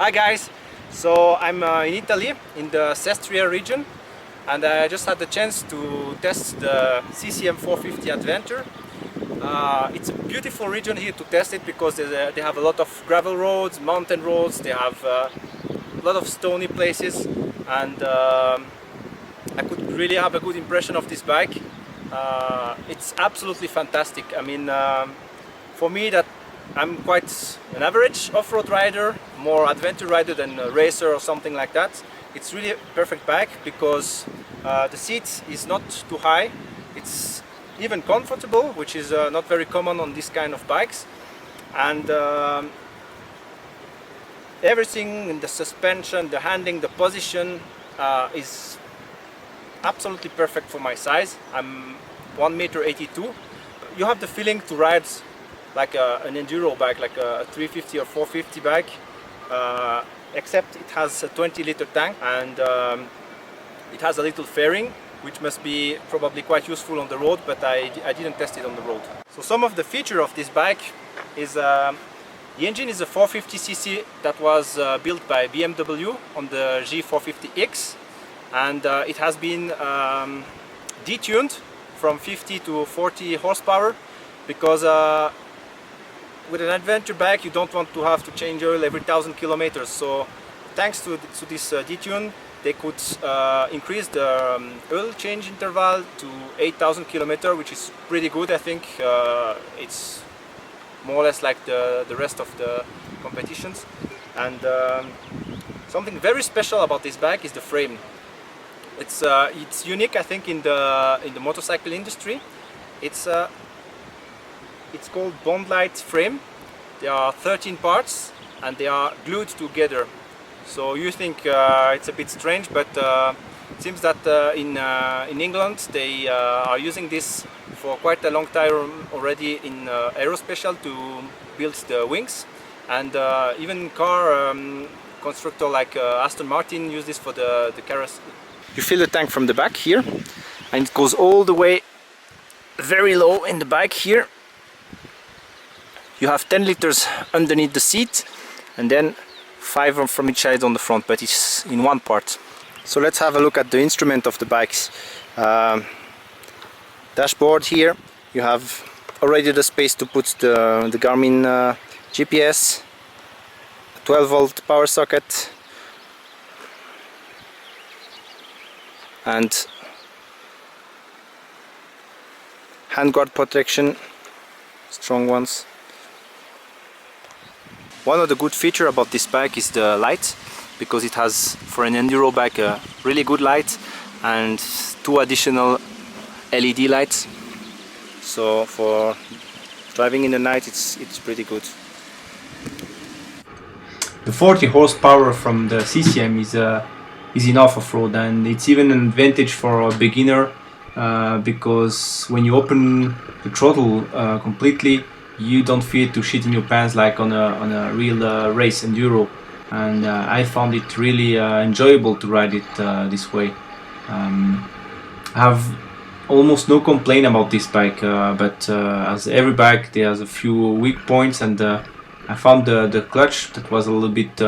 Hi guys, so I'm in Italy in the Sestriere region, and I just had the chance to test the CCM 450 Adventure. It's a beautiful region here to test it because they have a lot of gravel roads, mountain roads, they have a lot of stony places, and I could really have a good impression of this bike. It's absolutely fantastic. I mean, for me, that I'm quite an average off-road rider, more adventure rider than a racer or something like that. It's really a perfect bike because the seat is not too high. It's even comfortable, which is not very common on this kind of bikes. And everything in the suspension, the handling, the position is absolutely perfect for my size. I'm 1.82 m. You have the feeling to ride like an enduro bike, like a 350 or 450 bike, except it has a 20-liter tank, and it has a little fairing, which must be probably quite useful on the road, but I didn't test it on the road. So some of the feature of this bike is the engine is a 450cc that was built by BMW on the G450X, and it has been detuned from 50 to 40 horsepower because with an adventure bike you don't want to have to change oil every 1,000 kilometers. So thanks to this detune, they could increase the oil change interval to 8,000 kilometers, which is pretty good. I think it's more or less like the rest of the competitions. And something very special about this bike is the frame. It's unique, I think, in the motorcycle industry. It's called Bondlite frame. There are 13 parts and they are glued together. So you think it's a bit strange, but it seems that in England they are using this for quite a long time already in aerospatial to build the wings, and even car constructor like Aston Martin use this for the cars. You fill the tank from the back here, and it goes all the way very low in the back here. You have 10 liters underneath the seat, and then 5 from each side on the front, but it's in one part. So let's have a look at the instrument of the bikes. Dashboard here, you have already the space to put the Garmin GPS, 12-volt power socket, and handguard protection, strong ones. One of the good features about this bike is the light, because it has, for an enduro bike, a really good light and 2 additional LED lights. So for driving in the night, it's pretty good. The 40 horsepower from the CCM is enough off-road, and it's even an advantage for a beginner because when you open the throttle completely, you don't feel to shit in your pants like on a real race enduro, and I found it really enjoyable to ride it this way. I have almost no complaint about this bike, but as every bike there has a few weak points, and I found the clutch that was a little bit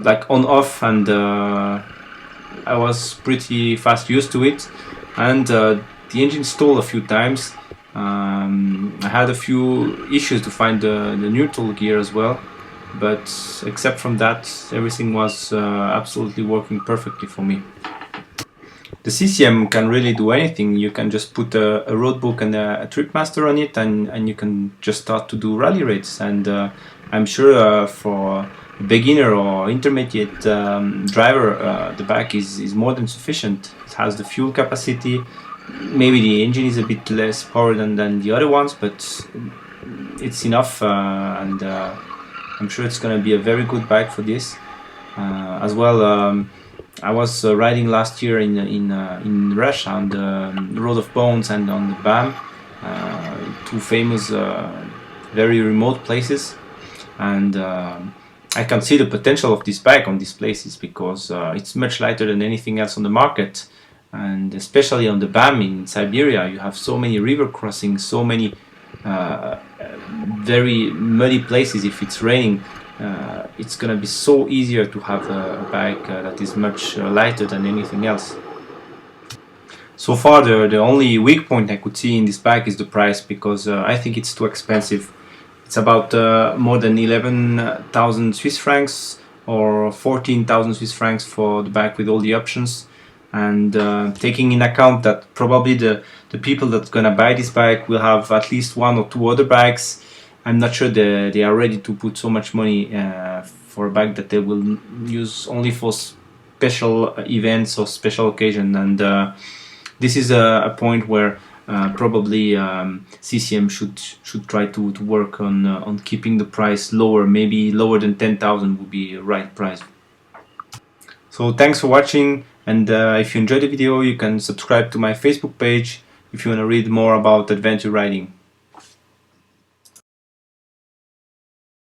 like on off, and I was pretty fast used to it, and the engine stalled a few times. I had a few issues to find the neutral gear as well, but except from that, everything was absolutely working perfectly for me. The CCM can really do anything. You can just put a road book and a trip master on it, and you can just start to do rally races. And I'm sure for a beginner or intermediate driver, the bike is more than sufficient. It has the fuel capacity. Maybe the engine is a bit less power than the other ones, but it's enough, and I'm sure it's gonna be a very good bike for this as well. I was riding last year in Russia on the Road of Bones and on the BAM, 2 famous, very remote places, and I can see the potential of this bike on these places because it's much lighter than anything else on the market. And especially on the BAM in Siberia, you have so many river crossings, so many very muddy places if it's raining, it's gonna be so easier to have a bike that is much lighter than anything else. So far, the only weak point I could see in this bike is the price, because I think it's too expensive. It's about more than 11,000 Swiss francs or 14,000 Swiss francs for the bike with all the options. And taking in account that probably the people that's gonna buy this bike will have at least one or two other bikes, I'm not sure they are ready to put so much money for a bike that they will use only for special events or special occasion. And this is a point where probably CCM should try to work on keeping the price lower, maybe lower than 10,000 would be the right price. So thanks for watching, and if you enjoyed the video, you can subscribe to my Facebook page if you want to read more about adventure riding.